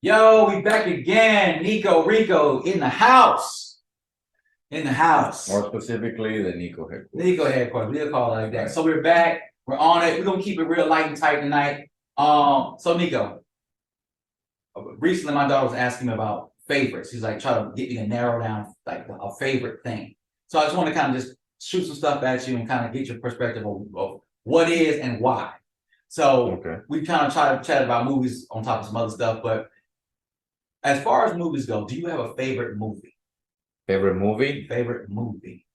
Yo, we back again. Nico, Rico in the house. In the house. More specifically, the Nico headquarters. Nico headquarters. We'll call it like that. Right. So we're back. We're on it. We're gonna keep it real light and tight tonight. So Nico, recently my daughter was asking me about favorites. She's like trying to get me to narrow down like a favorite thing. So I just want to kind of just shoot some stuff at you and kind of get your perspective of what is and why. So we kind of try to chat about movies on top of some other stuff, but as far as movies go, do you have a favorite movie? Favorite movie? Favorite movie.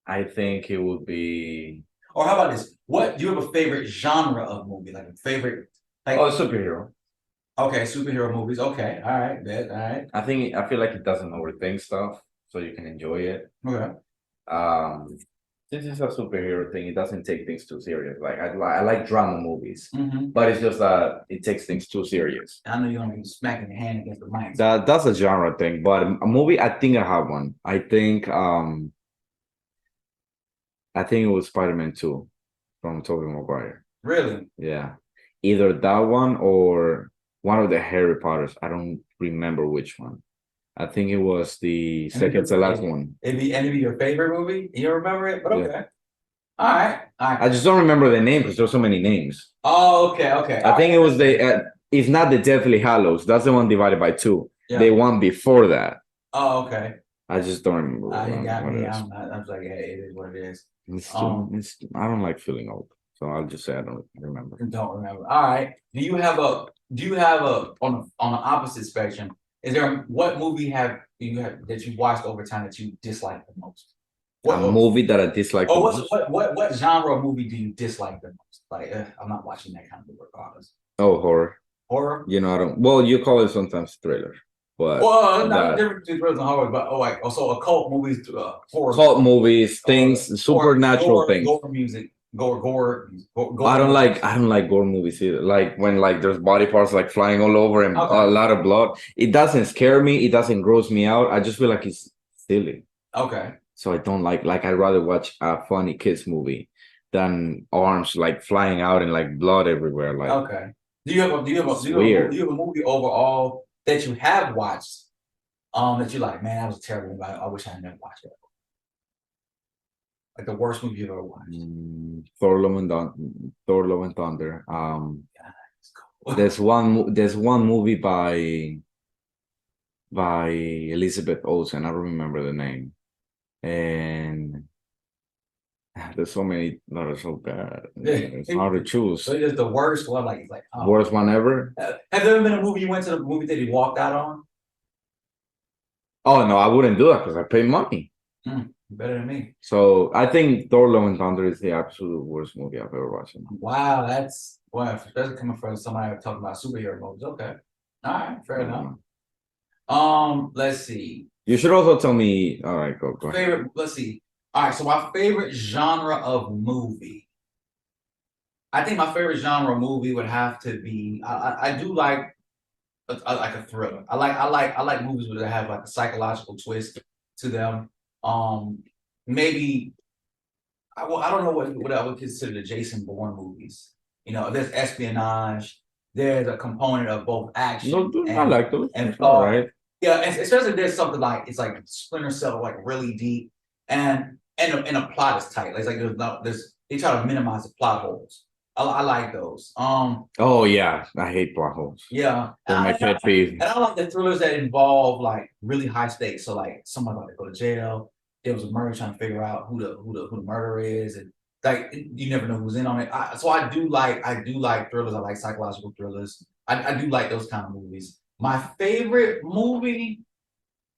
I think it would be. Or how about this? What do you have a favorite genre of movie? Like a favorite? Like superhero. Okay, superhero movies. Okay, all right, good, all right. I feel like it doesn't overthink stuff, so you can enjoy it. Okay. This is a superhero thing. It doesn't take things too serious. Like I like drama movies, Mm-hmm. but it's just that it takes things too serious. I know you're gonna be smacking your hand against the mic. That's a genre thing, but a movie. I think I have one. I think it was Spider-Man 2 from Tobey Maguire. Really? Yeah, either that one or one of the Harry Potters. I don't remember which one. I think it was the second to last one. It'd be your favorite movie? You don't remember it? But okay. Yeah. All right. I just don't remember the name because there's so many names. Oh, okay. I think it was it's not the Deathly Hallows. That's the one divided by two. Yeah. The one before that. Oh, okay. I just don't remember. You got me. I'm like, hey, it is what it is. I don't like feeling old, so I'll just say I don't remember. Don't remember. All right. Do you have a on the opposite spectrum? Is there what movie that you watched over time that you dislike the most? A movie that I dislike. Oh, what genre of movie do you dislike the most? Like, I'm not watching that kind of movie regardless. Oh, horror. Horror? You know, I don't. Well, you call it sometimes thriller, but not different between thrillers and horror. But also occult movies, horror. Cult movies, things, supernatural things. Gore music. Gore. I don't like gore movies either. Like when there's body parts like flying all over and a lot of blood. It doesn't scare me. It doesn't gross me out. I just feel like it's silly. Okay. So I don't like I'd rather watch a funny kids movie than arms like flying out and like blood everywhere. Like okay. Do you have a movie overall that you have watched that you like, man, that was terrible, but I wish I had never watched it. Like the worst movie you've ever watched. Thor: Love and Thunder. There's one movie by Elizabeth Olsen. I don't remember the name. And there's so many that are so bad. It's hard to choose. So it's the worst one, like worst one ever. Have there ever been a movie you went to the movie theater you walked out on? Oh no, I wouldn't do that because I pay money. Better than me. So I think Thor: Love and Thunder is the absolute worst movie I've ever watched. Wow, that's especially coming from somebody talking about superhero movies. Okay, all right, fair enough. Let's see. You should also tell me. All right, go ahead. Favorite. Let's see. All right, so my favorite genre of movie. I think my favorite genre of movie would have to be. I do like a thriller. I like movies that have like a psychological twist to them. Maybe I don't know what I would consider the Jason Bourne movies. You know, there's espionage. There's a component of both action. I like those. And all right. Yeah, especially there's something like it's like Splinter Cell, like really deep, and a plot is tight. It's like they try to minimize the plot holes. I like those. Oh yeah, I hate plot holes. Yeah, they're my pet peeve. And I like the thrillers that involve like really high stakes. So like someone about to go to jail. There was a murder, trying to figure out who the murderer is, and like you never know who's in on it. So I do like thrillers. I like psychological thrillers. I do like those kind of movies. My favorite movie,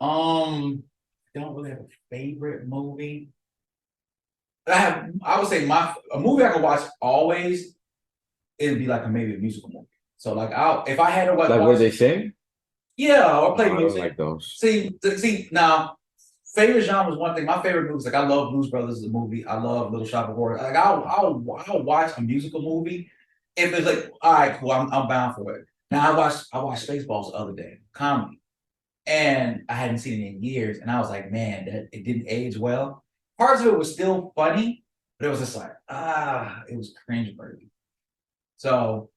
I don't really have a favorite movie. I would say a movie I can watch always. It'd be like maybe a musical movie. So like if I had to watch where they sing. Yeah, or play music. I don't like those. See now. Favorite genre is one thing. My favorite movies, like I love Blues Brothers, the movie. I love Little Shop of Horrors. Like I'll watch a musical movie if it's like, all right, cool, I'm bound for it. Now I watched Spaceballs the other day, comedy, and I hadn't seen it in years, and I was like, man, that it didn't age well. Parts of it was still funny, but it was just like, it was cringeworthy. So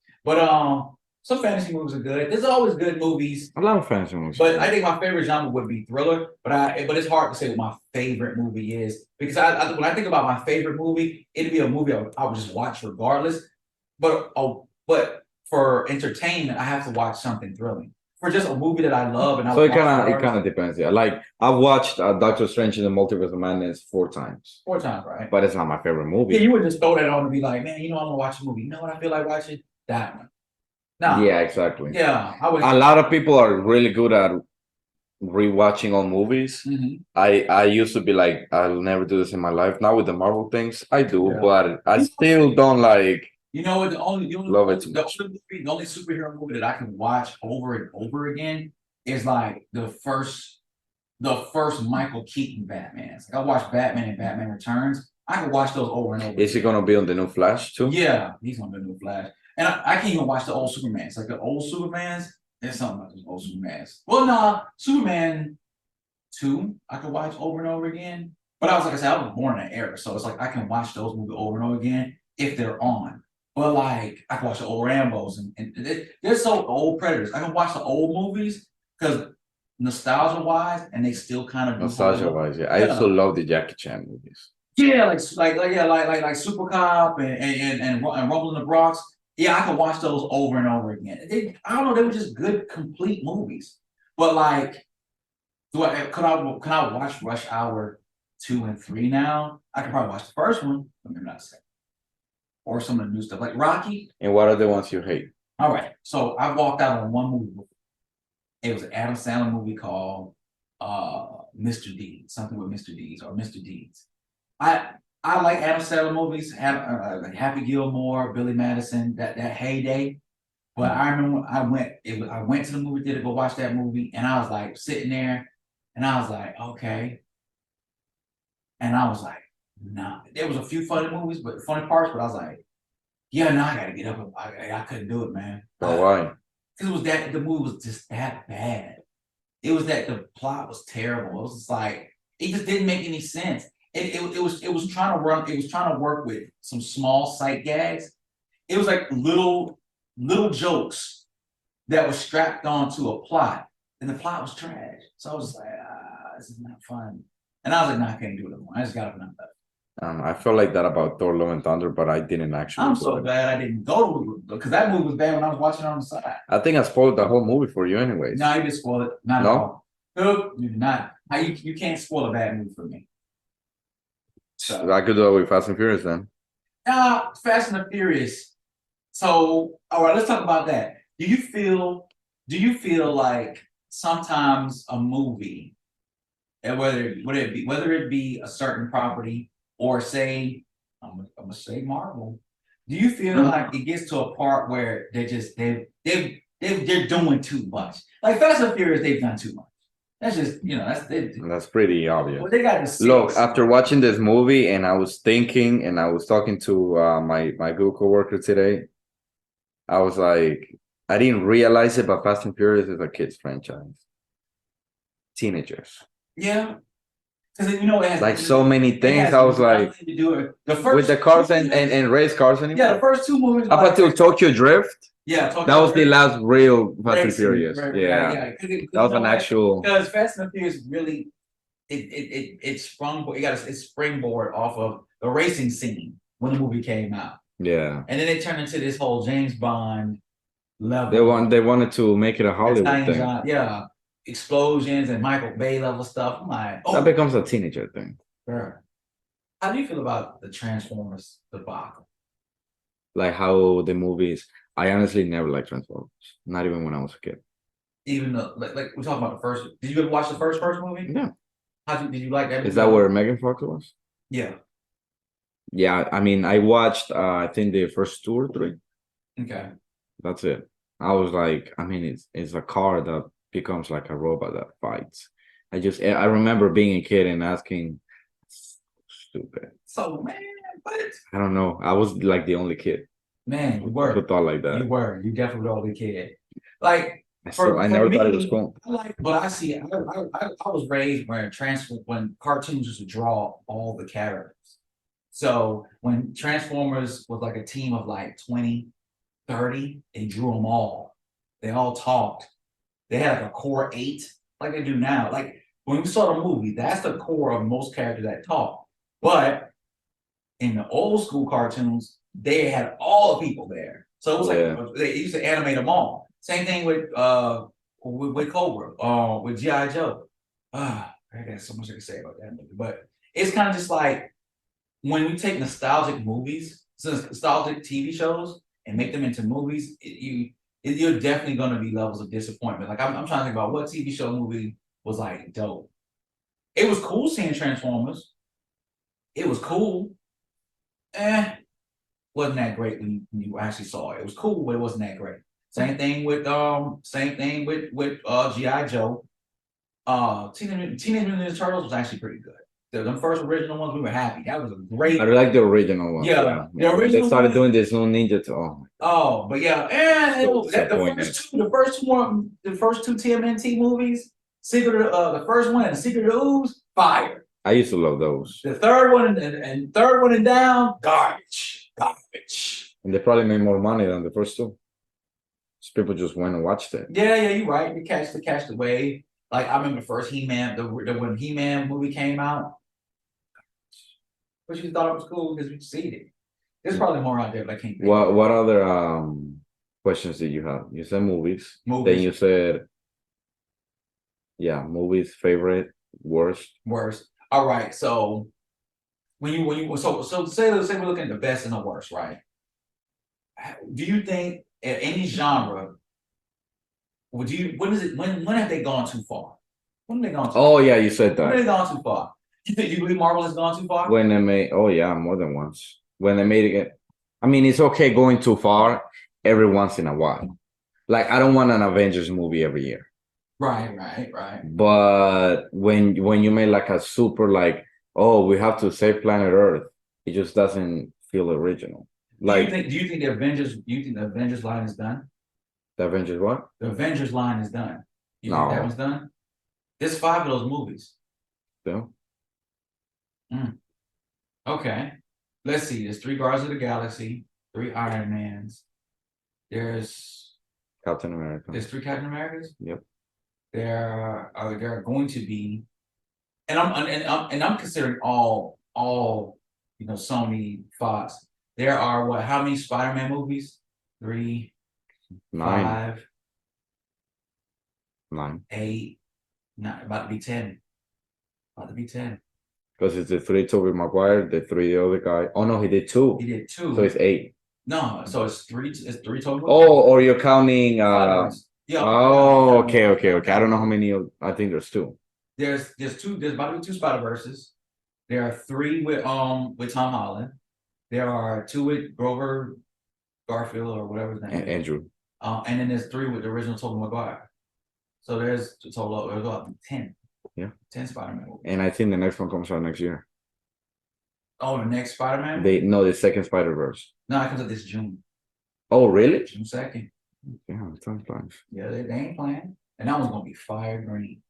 Some fantasy movies are good. There's always good movies. A lot of fantasy movies. But I think my favorite genre would be thriller. But it's hard to say what my favorite movie is because when I think about my favorite movie, it'd be a movie I would just watch regardless. But for entertainment, I have to watch something thrilling. For just a movie that I love, and so it kind of depends. Yeah, like I've watched Doctor Strange in the Multiverse of Madness 4 times. 4 times, right? But it's not my favorite movie. Yeah, you would just throw that on and be like, man, I'm gonna watch a movie. You know what I feel like watching? That one. No. Yeah, exactly. Yeah, I would. A lot of people are really good at rewatching all movies. Mhm. I used to be like, I'll never do this in my life. Now with the Marvel things, I do, but I still don't like. You know what? Love it too much. The only superhero movie that I can watch over and over again is like the first Michael Keaton Batman. Like I watched Batman and Batman Returns. I can watch those over and over. Is he gonna be on the new Flash too? Yeah, he's gonna be on the new Flash. And I can't even watch the old Supermans. Like the old Supermans, there's something about those old Supermans. Well, nah, Superman 2, I could watch over and over again. But like I said, I was born in that era, so it's like I can watch those movies over and over again if they're on. But like I can watch the old Rambos and they're so old Predators. I can watch the old movies because nostalgia wise, and they still kind of nostalgia wise. Yeah, I also love the Jackie Chan movies. Yeah, like Super Cop and Rumble in the Bronx. Yeah, I can watch those over and over again. I don't know, they were just good, complete movies. But like, could I watch Rush Hour 2 and 3 now? I could probably watch the first one, but maybe not the second. Or some of the new stuff like Rocky. And what are the ones you hate? All right, so I walked out on one movie. It was an Adam Sandler movie called Mr. Deeds, something with Mr. Deeds or Mr. Deeds. I like Adam Sandler movies, like Happy Gilmore, Billy Madison, that heyday. But I remember I went to the movie theater to go watch that movie, and I was like sitting there, and I was like, okay. And I was like, nah. There was a few funny movies, but funny parts, but I was like, yeah, no, I gotta get up. I couldn't do it, man. Oh, why? Because the movie was just that bad. It was that the plot was terrible. It was just like it just didn't make any sense. It was trying to work with some small sight gags. It was like little jokes that were strapped onto a plot, and the plot was trash. So I was like, this is not fun. And I was like, nah, I can't do it anymore. I just got up and I'm done. I felt like that about Thor: Love and Thunder, but I didn't actually. I'm so glad I didn't go to it because that movie was bad when I was watching it on the side. I think I spoiled the whole movie for you, anyways. No, you didn't spoil it. Not at all. No, you did not. You can't spoil a bad movie for me. So I could do it with Fast and Furious then. Fast and the Furious. So, all right, let's talk about that. Do you feel like sometimes a movie, and whether it be a certain property or say, I'm gonna say Marvel, do you feel like it gets to a part where they're doing too much? Like Fast and Furious, they've done too much. That's just, that's pretty obvious. Well, they got the look after watching this movie, and I was thinking, and I was talking to my good coworker today. I was like, I didn't realize it, but Fast and Furious is a kids franchise. Teenagers. Yeah. Because it has like so many things. I was like, to do it. With the cars and race cars anymore. Yeah, the first 2 movies. Up until Tokyo Drift. Yeah, that was the last real Fast and Furious. Yeah, that was an actual. Because Fast and Furious really, it springboard off of the racing scene when the movie came out. Yeah, and then it turned into this whole James Bond level. They wanted to make it a Hollywood thing. Yeah, explosions and Michael Bay level stuff. I'm like, that becomes a teenager thing. Sure. How do you feel about the Transformers debacle? Like how the movies. I honestly never liked Transformers. Not even when I was a kid. Even though, like we're talking about the first. Did you ever watch the first movie? Yeah. Did you like that movie? Is that where Megan Fox was? Yeah. Yeah, I mean, I watched. I think the first 2 or 3. Okay. That's it. I was like, I mean, it's a car that becomes like a robot that fights. I remember being a kid and asking, stupid. So man, but I don't know. I was like the only kid. Man, you were. Who thought like that? You definitely were the only kid. Like I never thought it was cool. But I see. I was raised when cartoons used to draw all the characters. So when Transformers was like a team of like 20, 30, they drew them all. They all talked. They had like a core 8, like they do now. Like when we saw the movie, that's the core of most characters that talk. But in the old school cartoons, they had all the people there. So it was like they used to animate them all. Same thing with Cobra, with G.I. Joe. I got so much I can say about that movie. But it's kind of just like when we take nostalgic movies, nostalgic TV shows, and make them into movies, you're definitely going to be levels of disappointment. Like I'm trying to think about what TV show movie was like dope. It was cool seeing Transformers. It was cool. Wasn't that great when you actually saw it. It was cool, but it wasn't that great. Same thing with G.I. Joe. Teenage Mutant Ninja Turtles was actually pretty good. The first original ones, we were happy. That was a great. I like the original one. Yeah, the when original they started one, doing this new Ninja. but yeah, the first two TMNT movies, the first one and Secret of the Ooze, fire. I used to love those. The third one and third one and down, garbage. And they probably made more money than the first two. So people just went and watched it. Yeah, you're right. You catch the wave. Like I remember the first He-Man, when He-Man movie came out. But you thought it was cool because you see it. There's probably more out there, but I can't think. What other questions did you have? You said movies. Then you said, movies, favorite, worst. All right. So say we're looking at the best and the worst, right? Do you think in any genre, when have they gone too far? When have they gone too far? Oh yeah, you said that. When have they gone too far? You believe Marvel has gone too far? When they made, more than once. When they made it, I mean, it's okay going too far every once in a while. Like I don't want an Avengers movie every year. Right. But when you made like a super we have to save planet Earth, it just doesn't feel original. Like, do you think the Avengers line is done? The Avengers what? The Avengers line is done. You No. think that one's done? There's 5 of those movies. Still? Okay. Let's see. There's 3 Guardians of the Galaxy, 3 Iron Mans. There's Captain America. There's 3 Captain Americas. Yep. There are going to be, and I'm considering all Sony, Fox. There are how many Spider-Man movies? 3, 9. 5, 9. 8, 9, about to be 10. Because it's the 3 Tobey Maguire, the 3 the other guy. Oh no, he did 2. He did 2. So it's 8. No, so it's 3. It's 3 total. Oh, or you're counting Yeah. Oh, okay. I don't know how many. I think there's 2. There's 2. There's about to be 2 Spider-Verses. There are 3 with Tom Holland. There are 2 with Grover Garfield or whatever his name is. Andrew. And then there's 3 with the original Tobey Maguire. So there's a total of 10. Yeah. 10 Spider-Man movies. And I think the next one comes out next year. Oh, the next Spider-Man? The second Spider-Verse. No, it comes out this June. Oh, really? June 2nd. Yeah, time flies. Yeah, they ain't playing. And that one's gonna be fire green.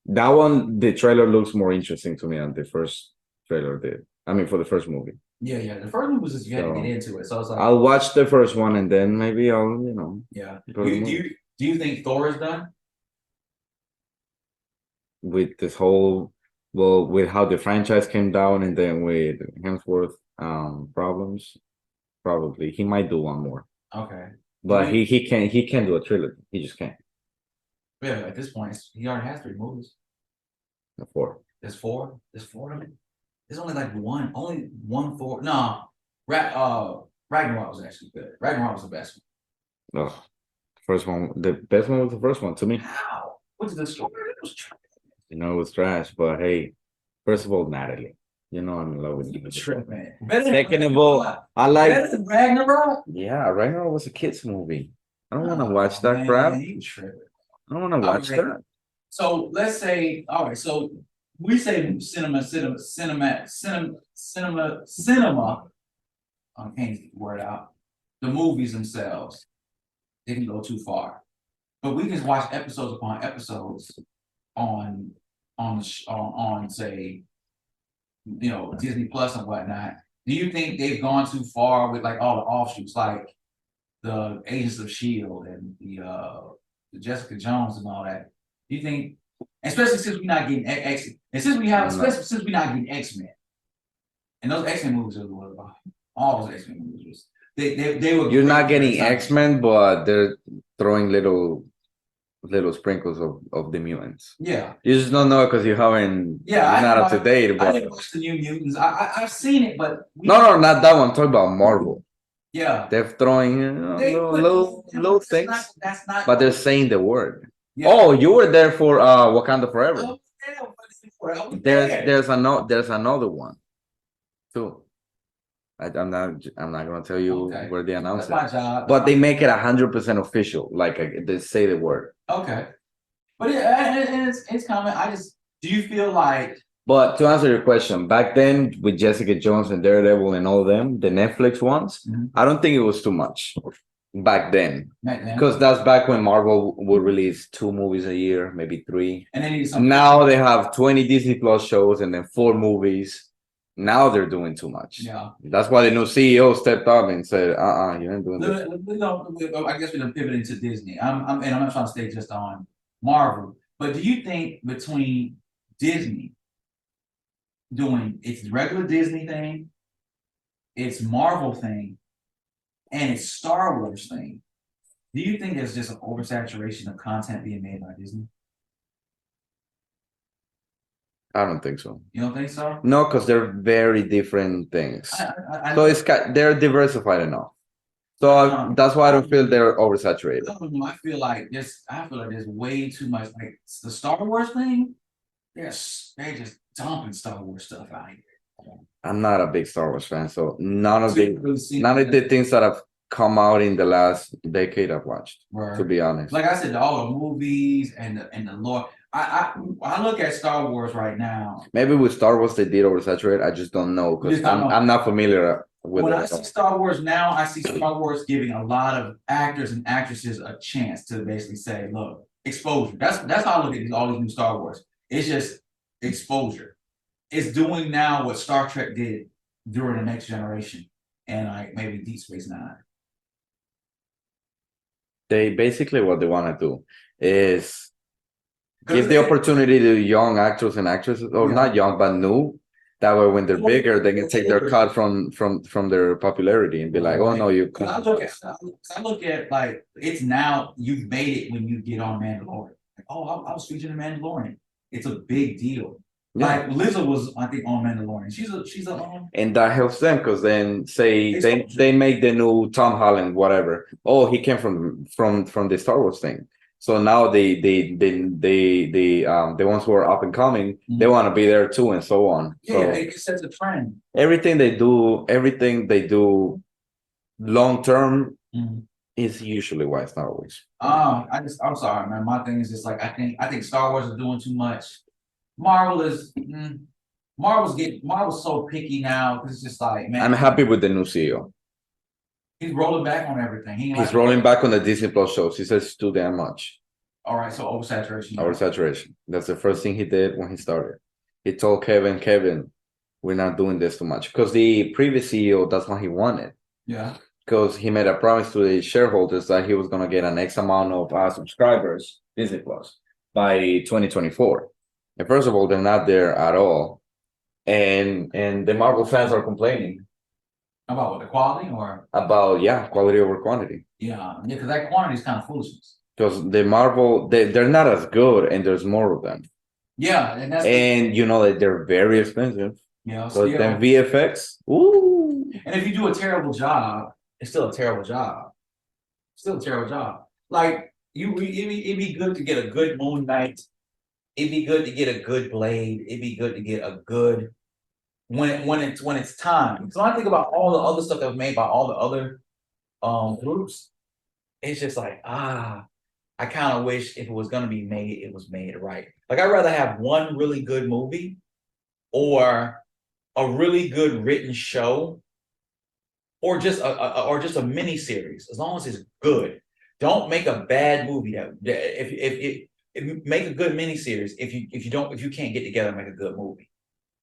That one, the trailer looks more interesting to me than the first trailer did. I mean, for the first movie. Yeah. The first one was just you had to get into it. So I was like, I'll watch the first one and then maybe I'll, Yeah. Do you think Thor is done? With this whole, with how the franchise came down and then with Hemsworth problems, probably he might do one more. Okay. But he can't do a trilogy. He just can't. Yeah, at this point, he already has 3 movies. 4. There's 4. There's 4 of them. There's only only one Thor. No, Ragnarok was actually good. Ragnarok was the best one. Oh, first one, the best one was the first one to me. How? What's the story? It was trash. It was trash, but hey, first of all, Natalie. I'm in love with you. Tripping. Second of all, I like better than Ragnarok. Yeah, Ragnarok was a kids movie. I don't want to watch that crap. You tripping. I don't want to watch that. So let's say, all right. So we say cinema. I can't get the word out. The movies themselves, they can go too far, but we can watch episodes upon episodes on say, Disney Plus and whatnot. Do you think they've gone too far with like all the offshoots? Like the Agents of Shield and the Jessica Jones and all that. Do you think, especially since we're not getting X, and since we have, especially since we're not getting X-Men, and those X-Men movies are all those X-Men movies was they were. You're not getting X-Men, but they're throwing little sprinkles of the mutants. Yeah. You just don't know because you haven't. Yeah, you're not up to date. I didn't watch the New Mutants. I've seen it, but no, not that one. I'm talking about Marvel. Yeah, they're throwing little things. That's not. But they're saying the word. Yeah. Oh, you were there for Wakanda Forever. Oh, yeah, there's another one too. I'm not gonna tell you where they announce it. That's my job. But they make it 100% official. Like they say the word. Okay, but it's coming. Do you feel like? But to answer your question, back then with Jessica Jones and Daredevil and all of them, the Netflix ones, I don't think it was too much back then. Because that's back when Marvel would release 2 movies a year, maybe 3. And then now they have 20 Disney Plus shows and then 4 movies. Now they're doing too much. Yeah. That's why the new CEO stepped up and said, you ain't doing this. I guess we're pivoting to Disney. I'm not trying to stay just on Marvel, but do you think between Disney doing its regular Disney thing, its Marvel thing, and its Star Wars thing, do you think there's just an oversaturation of content being made by Disney? I don't think so. You don't think so? No, because they're very different things. So they're diversified enough. So that's why I don't feel they're oversaturated. I feel like there's way too much. Like the Star Wars thing, they're just dumping Star Wars stuff out here. I'm not a big Star Wars fan, so none of the things that have come out in the last decade I've watched. Right. To be honest, like I said, all the movies and the lore. I look at Star Wars right now. Maybe with Star Wars they did oversaturate. I just don't know because I'm not familiar with. When I see Star Wars now, I see Star Wars giving a lot of actors and actresses a chance to basically say, "Look, exposure." That's how I look at all these new Star Wars. It's just exposure. It's doing now what Star Trek did during the Next Generation and like maybe Deep Space Nine. They basically what they want to do is give the opportunity to young actors and actresses, or not young but new. That way, when they're bigger, they can take their cut from their popularity and be like, "Oh no, you." I look at like it's now you've made it when you get on Mandalorian. Like, I was featured in Mandalorian. It's a big deal. Yeah. Like Lizzo was, I think, on Mandalorian. She's a and that helps them because then say they make the new Tom Holland, whatever. Oh, he came from the Star Wars thing. So now the ones who are up and coming, they want to be there too, and so on. Yeah, so it sets a trend. Everything they do, long term is usually why Star Wars. I'm sorry, man. My thing is just like I think Star Wars is doing too much. Marvel's so picky now because it's just like, man. I'm happy with the new CEO. He's rolling back on everything. He's rolling back on the Disney Plus shows. He says it's too damn much. All right, so oversaturation. Oversaturation. That's the first thing he did when he started. He told Kevin, we're not doing this too much. Because the previous CEO, that's what he wanted. Yeah. Because he made a promise to the shareholders that he was going to get an X amount of subscribers, Disney Plus, by 2024. And first of all, they're not there at all. And the Marvel fans are complaining. About what, the quality or? About, quality over quantity. Yeah, because that quantity is kind of foolishness. Because the Marvel, they're not as good and there's more of them. Yeah, and you know that they're very expensive. Yeah. So then VFX, ooh. And if you do a terrible job, it's still a terrible job. Still a terrible job. Like it'd be good to get a good Moon Knight. It'd be good to get a good Blade. It'd be good to get a good when it's time. So I think about all the other stuff that was made by all the other groups. It's just like I kind of wish if it was gonna be made, it was made right. Like I'd rather have one really good movie or a really good written show or just a mini series, as long as it's good. Don't make a bad movie if make a good mini series if you can't get together and make a good movie.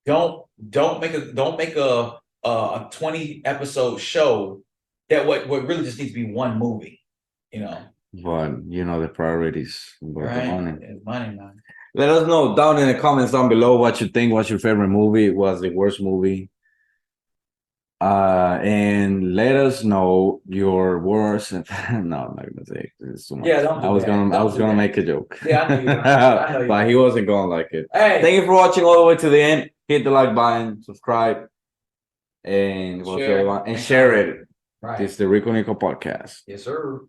Don't make a 20 episode show that what really just needs to be one movie, you know. But the priorities, but the Right? money. It's money, man. Let us know down in the comments down below what you think. What's your favorite movie? What's the worst movie? And let us know your worst. No, I'm not gonna say it. It's too much. Yeah, don't do I was that. gonna Don't do that. make a joke. Yeah, I know you. I know you. But he wasn't gonna like it. Hey, Thank you for watching all the way to the end. Hit the like button, subscribe, and what's the other one? And share it. Right. It's the Rico Nico podcast. Yes, sir.